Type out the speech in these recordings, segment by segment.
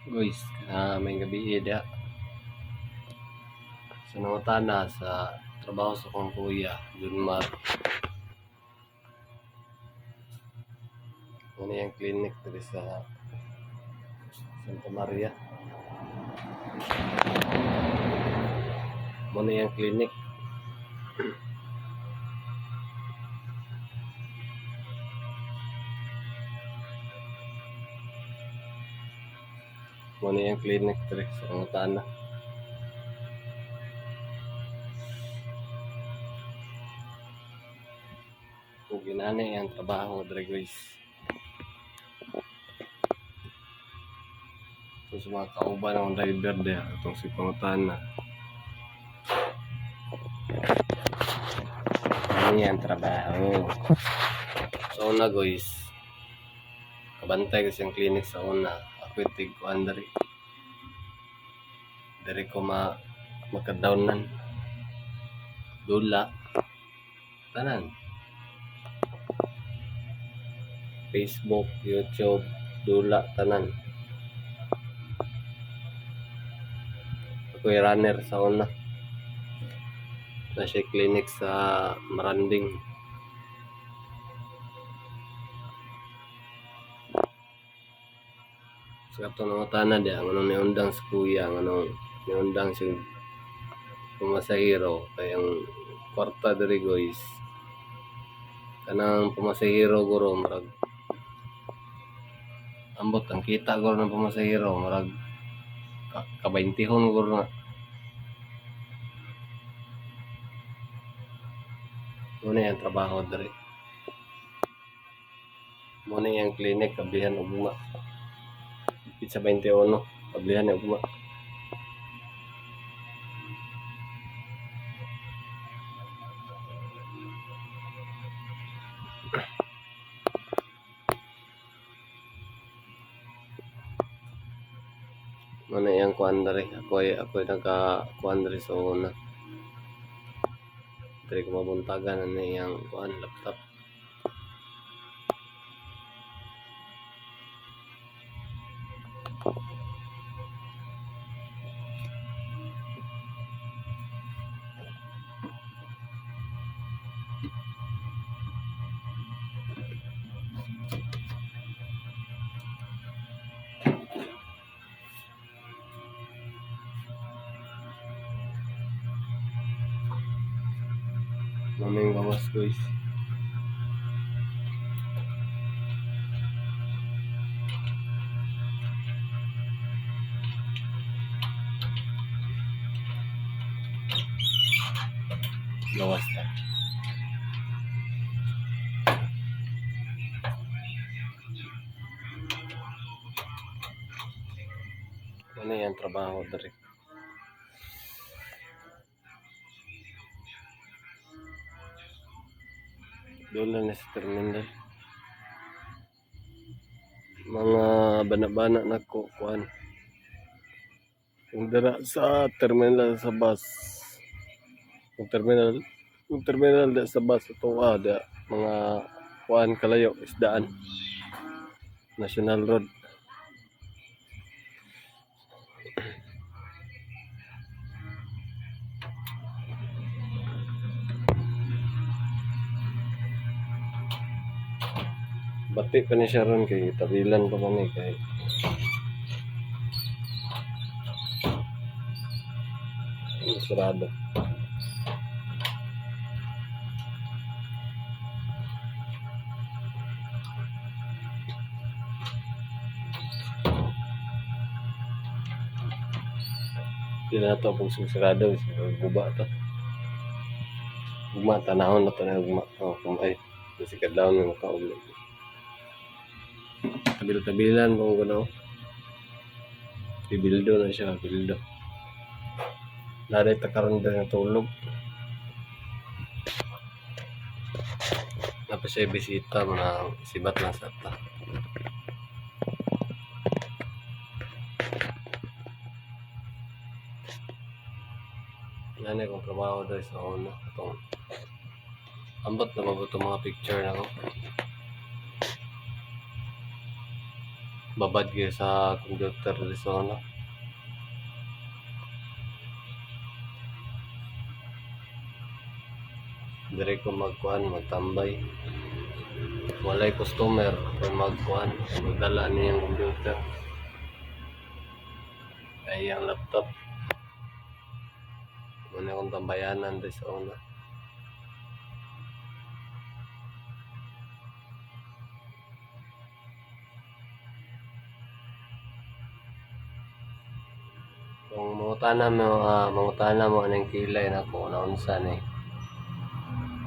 Guys, may gabi ida. Sa nangutana sa trabaho sa kong kuya, Junmar. Ano yung clinic dito sa Santa Maria. Ano yung clinic. Ano yung clinic dito sa nangutana. Kung ginani yung trabaho dito guys. So sa mga kauban ng driver dito, itong si Pangutana. Ano yung trabaho. So una guys, kabantay kasi yung clinic sa una. Ako itig ko andari. Dari ko makadownan. Dula. Tanan. Facebook, YouTube, dula, tanan. Ako'y runner sa una. Nasa clinic sa Maranding. Sa ito ng utana di, ang anong niundang sa kuya, ang anong niundang si pumasahiro, kaya ang kwarta dari guys. Kanang pumasahiro guro, marag ambot, ang kita guro ng pumasahiro, marag ka-20 guro na. Muna yung trabaho dari. Muna yung clinic, kablihan o bunga. Pizza 21, kablihan o bunga. Muna yung kuhan dari. Ako'y nagka-kuhan dari sa una. Dari ko mabuntagan ano yung kuhan laptop. Maming gawas guys. Gawas na. Ano yung trabaho dari? Doon lang na sa terminal. Mga bana-bana na kuhan. Yung dara sa terminal sa bus. Yung terminal da sa bus ito da mga kuhan kalayo isdaan. National Road. Bati pa ni siya ron kay tabilan pa man kay sarado. Di na ito pong sarado. Guba ito. Guma, tanahon na ito na guma. Kumay. Kasi kadlaon na nakaulog. Tabil-tabilan kung gano'n. Bibildo na siya. Bibildo. Laday takaroon din ng tulog. Tapos siya bisita mga sibat lang sa ata. Yan ay kung trabaho dahil sa una. Itong ambot na mabuto mga picture na ko. babad kayo sa computer di sa una. Dire ko magtambay. Walay customer kung magdala niyang computer. Ay ang laptop. Muna akong tambayanan di sa una. Kung mangutana mo anong kilay na ko na unsa ni.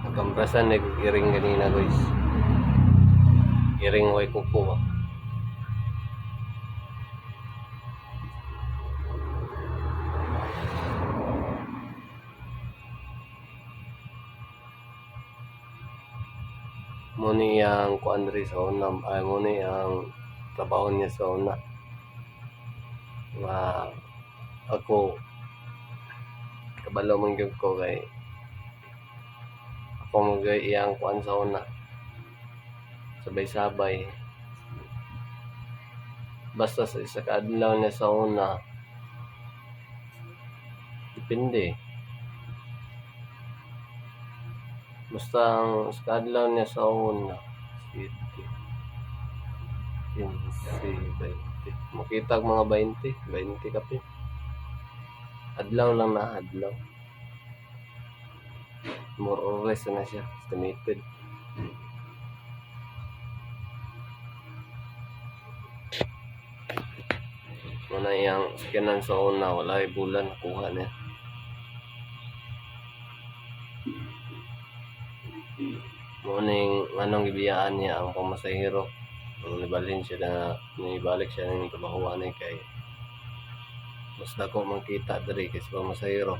Nagkamprasan nag-iring ganina guys. Iring way kuko ba. Muni ang kuandri sa una, ay muni ang trabaho niya sa una. Nga ako kabalo man gyud ko kay ako magay iyang kuan sa una. Sabay-sabay. Basta sa isa ka adlaw niya sa una. Depende. Basta ang sa adlaw niya sa una. 15, 20. Makita mga 20 kape. Adlaw lang na adlaw. More or less na siya. Estimated. Muna iyang skinan sa una. Wala bulan. Kuha niya. Muning anong gibiyaan niya ang pamasahero. Nibalhin siya na nibalik siya ng trabahuan ni kay mas dako man kita diri kay sa pamasahero.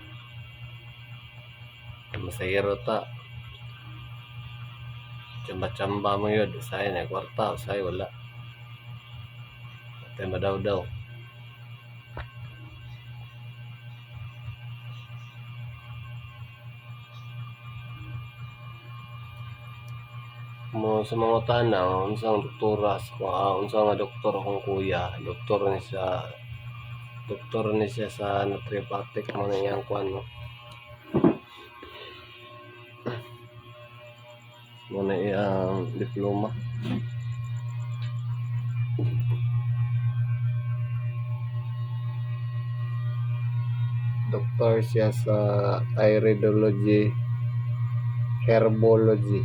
Masahero ta. Chamba-chamba mo yun. Usay na kwarta. Usay wala. Atay madaw-daw. Mo sa mga tanaw, unsang doktora, unsang nga doktor akong kuya, doktor ni siya sa naturopathic mo na iyang kuan no. Mo na iyang diploma. Doktor siya sa iridology, herbology.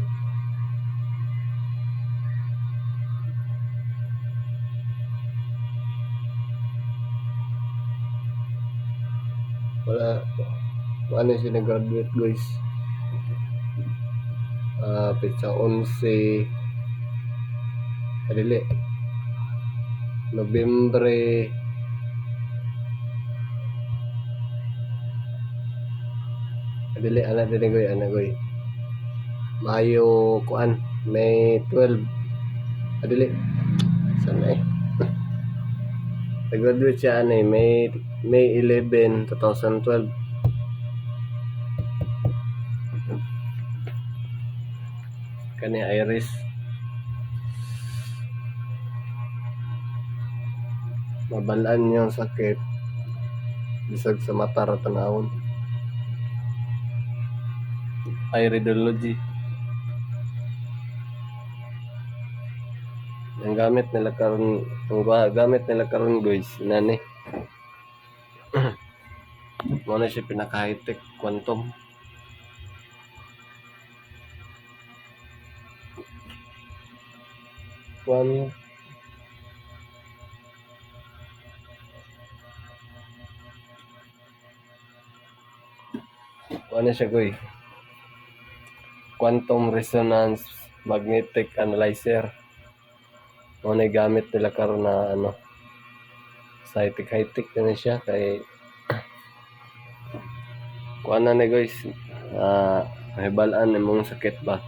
Ano siya nag-graduate guys. Petsa 11 adili Nobyembre anak goy Mayo kuan May 12 adili sana nag-graduate siya May 11 2012. Kani Iris mabalaan niyang sakit bisag sa mata ra tanawon. Iridology ang gamit nila karon guys nani mo na siya pinaka high tech quantum. Ano siya goy? Quantum resonance magnetic analyzer. Ano na gamit nila karon na sa high-tech na siya kay kuan na guys. Mahibalaan imong sakit ba?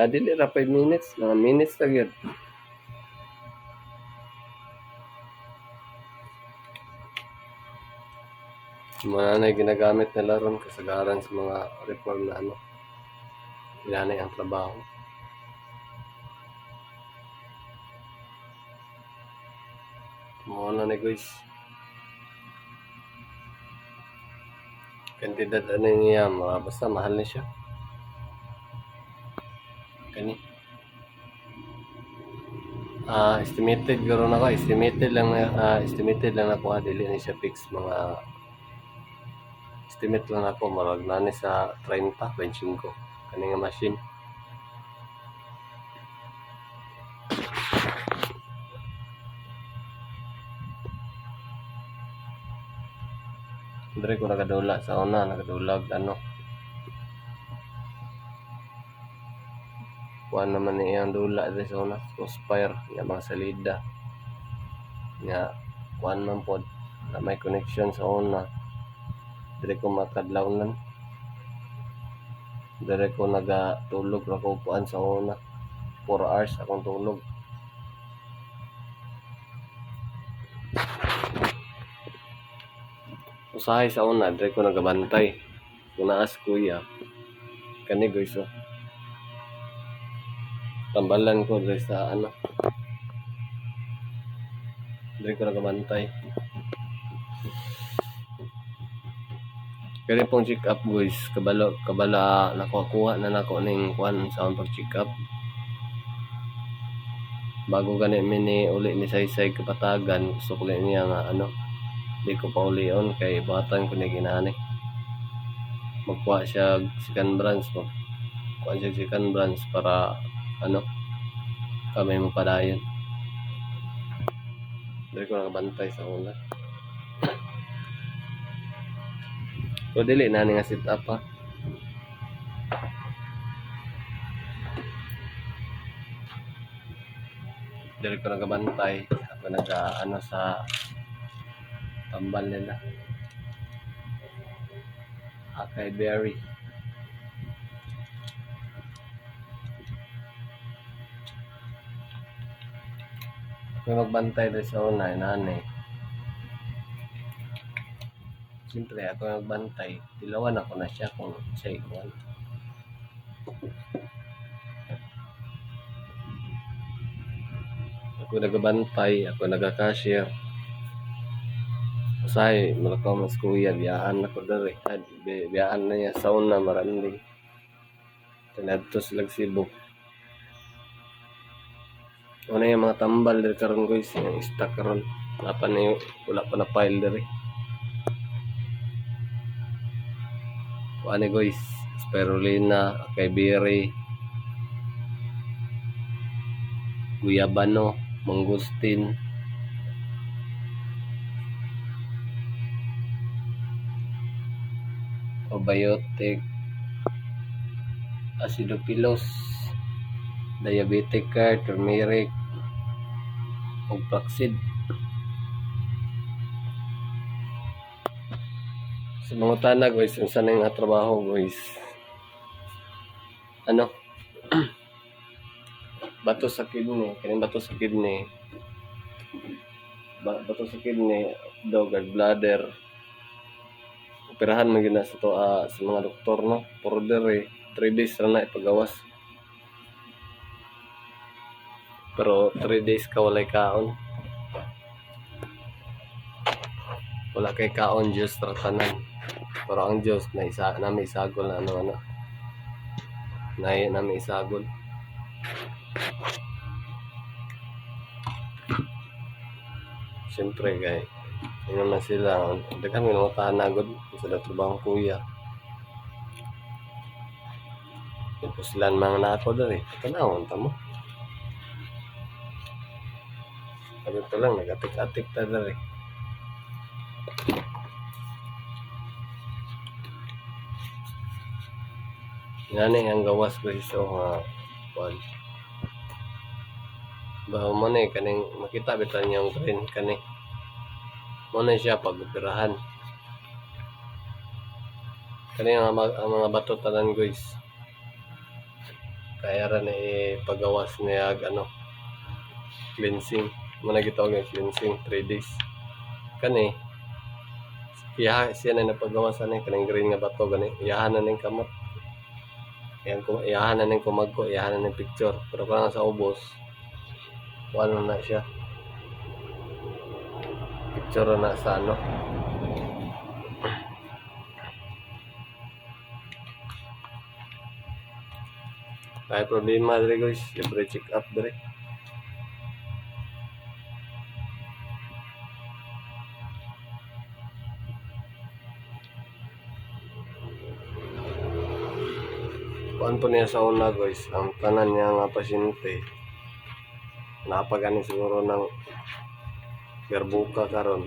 Dili ra 5 minutes, mga minutes lang yun. Mga na ginagamit nila ron kasagaran sa mga reform na ilanay ang trabaho. Muna ni guys. Kantidad ano niya, basta mahal na siya. Kani. Estimated garo na ko, estimated lang ako, dili ni siya fix, mga estimate lang ako, marag na ni sa 30, 25 kani nga machine. Dire ko nakadula sa una, nakadulag ano. Kuan naman ni iyang dula dire sa una, Conspire, nga mga salida. Nga kuan man pod na may connection sa una. Dire ko makadlawnan. Dire ko nagatulog ra ko upuan sa una. 4 hours akong tulog. Usahay sa una, dire ko nagabantay. Kung naas kuya, kani guys, tambalan ko dire sa ano. Dire ko nagabantay. Kani pong check up guys, kabala nakuha na nako ning kuan sa pag check up. Bago gani mini uli ni saysay kapatagan, gusto ko niya nga ano, di ko pa ulion kay batan ko ni ginani. Magkuha siya second branch, magkuha siya second branch para ano, kami mo padayon. Dari ko nakabantay sa una. So dili na nga sit up ha. Dari ko nakabantay, ako ano sa tambal nila. Akay berry. Ako magbantay rin sa una, nanay. Siyempre ako nagbantay, dilawan ako na siya kung sa ikuan. Ako nagabantay, ako nagaka-cashier. Usahay, malakaw mas kuya, biyaan ako dari. Biyaan na niya sa una, maranding. Tinadto silang Cebu. Una yung mga tambal dari karon guys, yung stock karon. Wala pa na file dari. Ano guys, spirulina, akay berry, guyabano, mangustin, probiotic, acidophilus, diabetic care, turmeric, ug flaxseed. Sa mga tanag guys, unsa na nga trabaho guys, ano, bato sa kidney, kaning bato sa kidney, dog and bladder, operahan man gina sa to sa mga doktor no, order 3 days ra na ipagawas. Pero 3 days ka walay kaon. Wala kay kaon, Diyos ra tanan. Pero ang Diyos na nami isagol na ano nami isagol. Siyempre kay ano na sila, daghan mga tanagod sa trabaho kuya. Ito sila mga nako dari. Tanawon ta mo. Sabi ko lang, nagatik-atik ta dari. Yan ang gawas ko iso nga kuan. Bahaw mo na kaning makita bitan yung green kani. Mo na siya pag-operahan. Kani ang mga bato tanan guys. Kaya ra na ipagawas niya ano, cleansing. Mo na gitawag ng cleansing 3 days. Kani siya na napagawas ani kaning green nga bato gani. Iyahan na ning kamot. Iyahan na ning kumagko, iyahan na ning picture. Pero kung sa ubos, ano na siya. picture na sa ano. Kaya problema dre guys, libre check up dre. Kuan po niya sa una guys, ang tanan niya nga pasyente napagani siguro ng berbuka karon.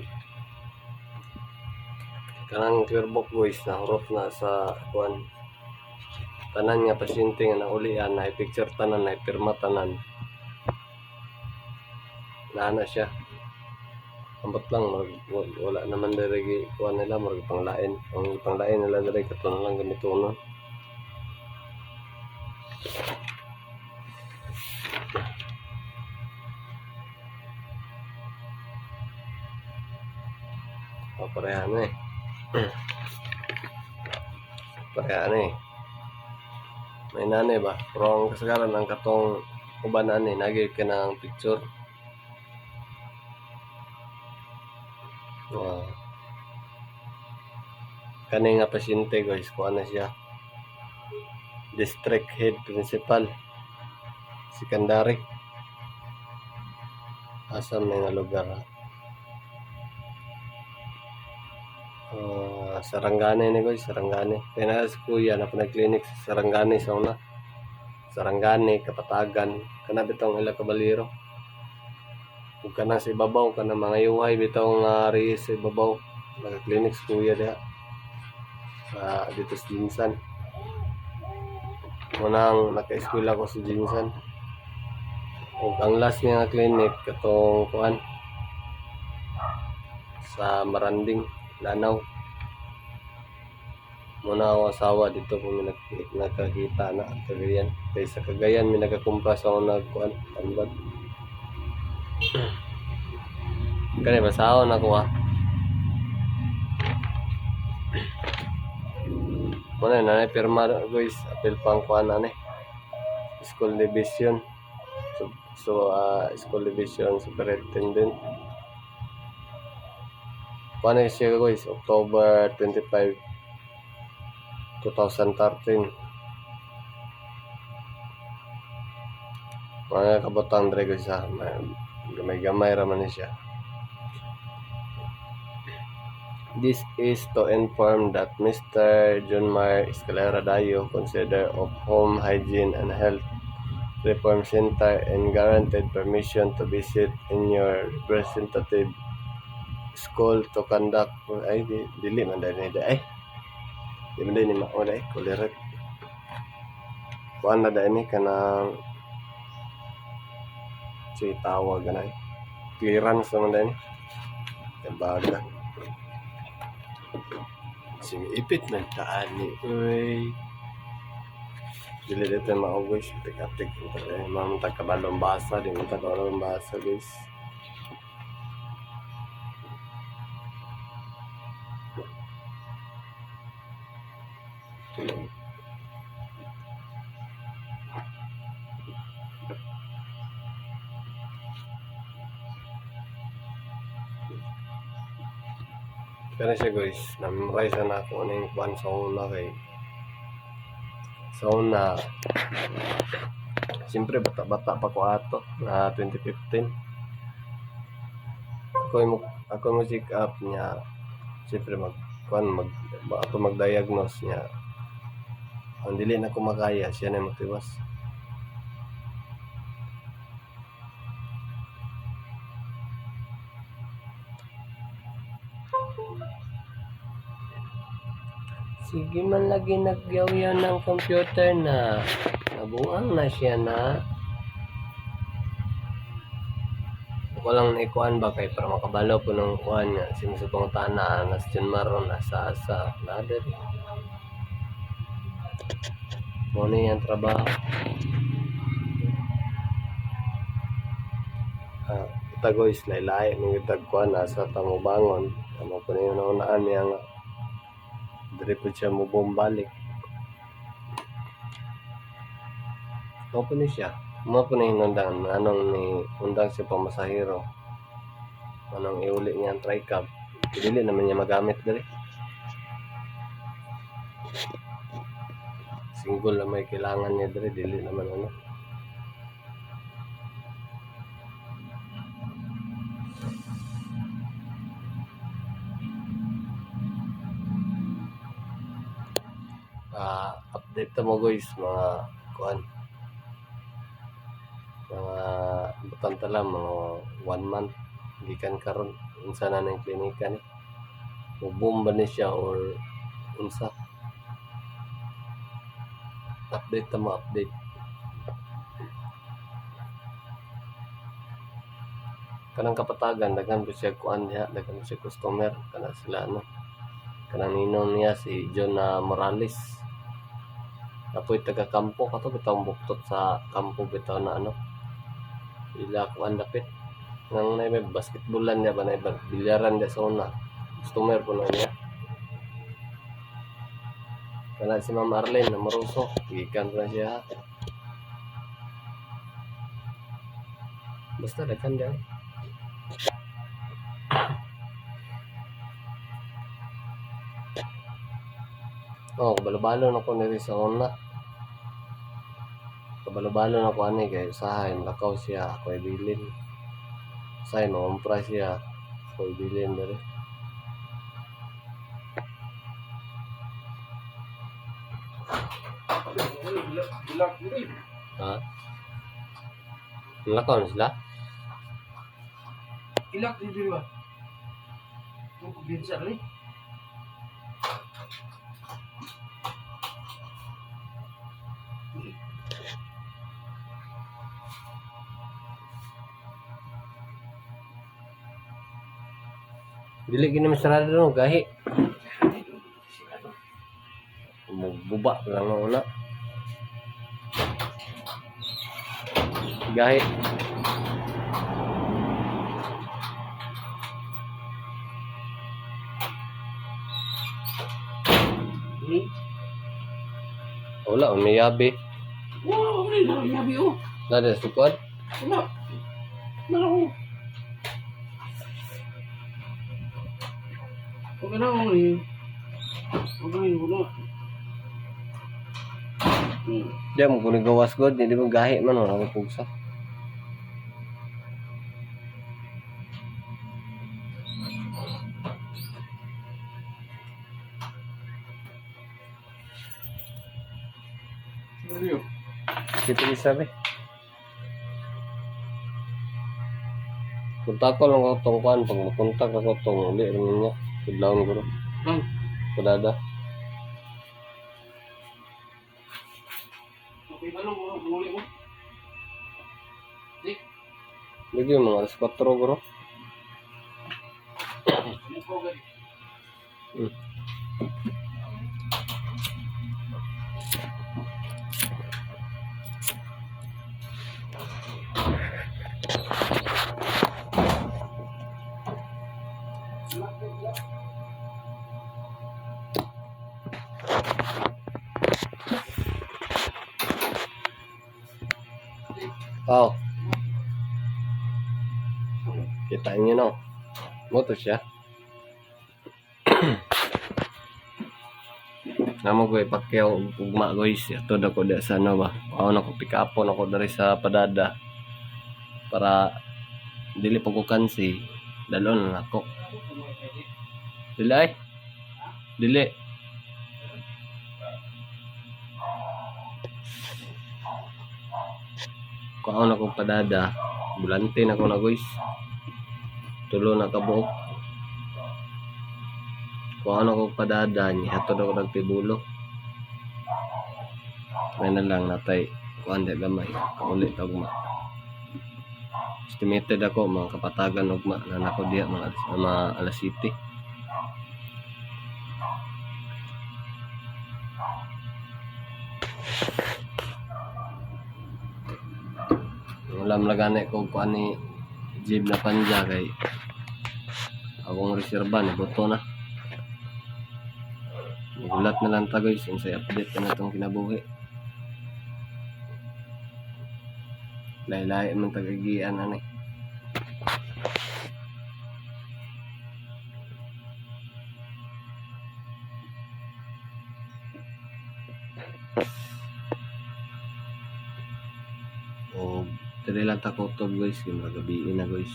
Kanang clearbuk guys na hurot na sa kuan. Tanan nga pasyente nga naulian na picture tanan na pirma tanan. Nana siya. Ambot lang wala naman diri kuan nila marag panglain. Ang panglain nila diri katon lang gamito no. Parehan eh. Parehan eh. May nanay ba? Pero ang kasagaran ang katong uban ani nagi ka ng picture. Kani nga pasyente guys, kuha na siya. District Head Principal. Secondary. Asa may nga lugar ha? Sarangani ni guys, Sarangani. Kaya na si kuya na pinag-clinic sa Sarangani sa una. Sarangani, Kapatagan, kana bitong ila kabaliro. Kung kana sa ibabaw, kana mga yuhay bitong reyes sa ibabaw. Nag-clinic si kuya diha. Dito sa Jinsan. Munang naka-eskwela ko sa Jinsan. Ug ang last niya nga clinic katong kuan sa Maranding, Lanao. Muna ako asawa dito kung nakakita na Cagayan. Kaya sa Cagayan may nagkakumpra sa akong nagkuhan tambad. Kaya basahon ako ha. Muna na pirma guys, apel pang kuhan na school division. School division superintendent. Kuhan na siya guys, October 25 2013. Mga kabutang dre guys ha, gamay-gamay raman siya. This is to inform that Mr. Junmar Escalera Dayo, consider of Home Hygiene and Health Reform Center and guaranteed permission to visit in your representative school to conduct dili man dahil di man din ni mao dai kulirat kuan na dai ni kanang si tawag na clearance naman dai ni kabaga sing ipit man taani uy dili dito mao guys tik-tik mamantag kabalong basa di man kabalong basa guys. Kaya siya guys, na-memorize na ako na yung kuhan sa una kay sa una siyempre bata-bata pa ko ato na 2015 ako mo check up niya siyempre ako mag-diagnose niya ang dili na ko makaya siya na magtiwas. Sige man lagi nagyaw-yaw ng computer na nabuang na siya na ako lang naikuan ba kay para makabalo po ng kuan nga sinusubong tana nas Junmar nasa asa nader mo ni ang trabaho. Ita guys laylay nung itagkuan nasa tamubangon amo po niyo naunaan niya nga diri po siya mo bumbalik. Mo po ni siya. Mo po ni hinundang anong ni undang siya pamasahero. anong iuli niya ang tri-cab. Dili naman niya magamit dali. Single na may kailangan niya dali, dili naman ano. Update mo guys, mga kuan, mga butang tala, mga 1 month gikan karon unsa na ng klinika ni, mubomba ni siya or unsa. Update mo, update. Kanang kapatagan daghan po siya kuan niya, daghan po siya customer kana sila ano, kanang ninong niya si John Morales. Apoy taga kampo kato bitaw buktot sa kampo bitaw na ano, ila kuan dapit nang may basketballan niya ba na bilyaran niya sa una, customer po na niya. Kana si Ma'am Arlene na Maruso, gikan na siya. Basta daghan diyan. Kabalo-balo na ko niri sa una. Kabalo-balo na ko ani kay usahay lakaw siya, ako ibilin. Usahay mamumpra siya, ako ibilin dali. Ha? Lakaw na sila? Ilak di diri ba? Kung kubinsa rin. Dili gini masarado no, gahi. Buba lang na una. Gahi. Wala, umiyabi. Wow, ini dah yabi oh. Nada sukod. Wala. Wala ko. Huwag na ako ni. Huwag na yung wala. Diyan mo kung gawas god, hindi mo gahi man wala ko pugsa. Ano Kita sabi. Punta ko lang ako tong kuan, pag mapunta ako tong uli rin niya. Kudlaon ko rin. Bang. Kudada. Okay, ano mo? Buli mo? Di? Lagi mga alas 4 bro. Ano ko gani? Oh. Kita niyo no. Moto siya. Namo ko ipakyaw ugma guys. Ato na ko da sa ano ba. Ako na ko pick upon ako dari sa padada. Para dili pa ko kansi. Dalon na ako. Dili ay. Dili. Kuha na kong padada. Bulante na ko na guys. Tulo na kabuok. Kuha na kong padada. Hatod ako nagtibulo. May na lang natay. Kuha na gamay. Kaulit ugma. Estimated ako mga kapatagan ugma na nako diya mga alas city. Ulam lagane ko kuan ni Jib na panja kay akong reserba ni boto na. Gulat na lang ta guys, unsay update na itong kinabuhi. Laylay man tagagian ani. O dili lang ta kutob guys, yung mga gabi na guys.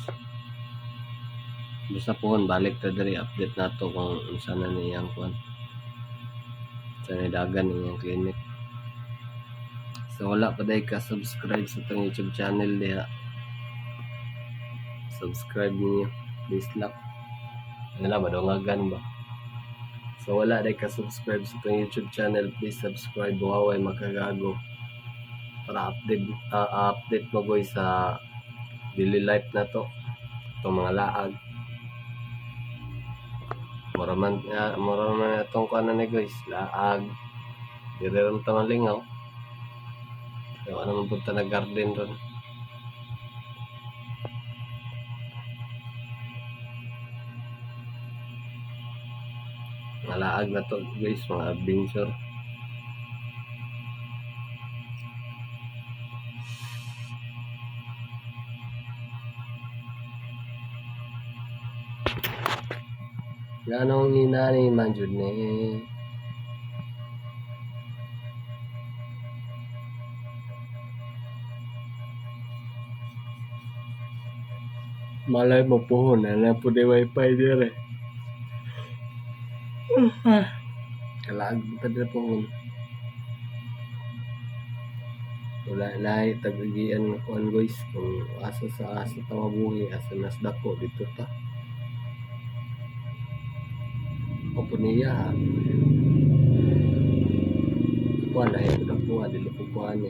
Basta po balik ta diri update nato kung unsa na niyang kuan. Sa dagan niyang clinic. So wala pa day ka subscribe sa itong YouTube channel diha. Subscribe niyo. Please lang. Ano na, madungagan ba? So wala day ka subscribe sa itong YouTube channel. Please subscribe. Huawei makagago. Para update mo guys sa daily life na to. Itong mga laag. Muraman itong kuan na ni guys. Laag. Diri ron ta malingaw. So ano man punta na garden ron. Mga laag na to guys, mga adventure. Ganong hinani man jud ni. Malay mo pohon na po di wifi dire. Kalag pa dire pohon. Wala na tagigian ng kuan guys kung asa sa asa ta mabuhi asa nas dako dito ta. Opo niya. Kuan na ito dako dili ko kuan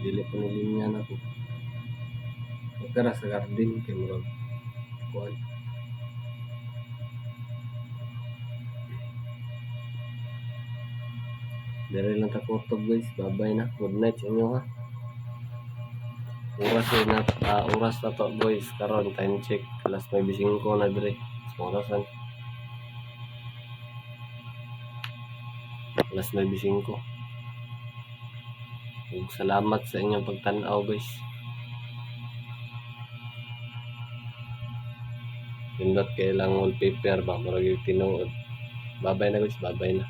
dili ko nilinya na ko. Pagkara sa garden kay murag kuan. Dari lang ta kutob guys. Bye-bye na. Good night sa inyo ha. Oras na to boys. Karon time check. Alas 9:05 na dire. Sa orasan. Alas 9:05. Salamat sa inyong pagtan-aw guys. Pindot kay lang wallpaper ba. Marag yung tinuod. Bye-bye na guys. Bye-bye na.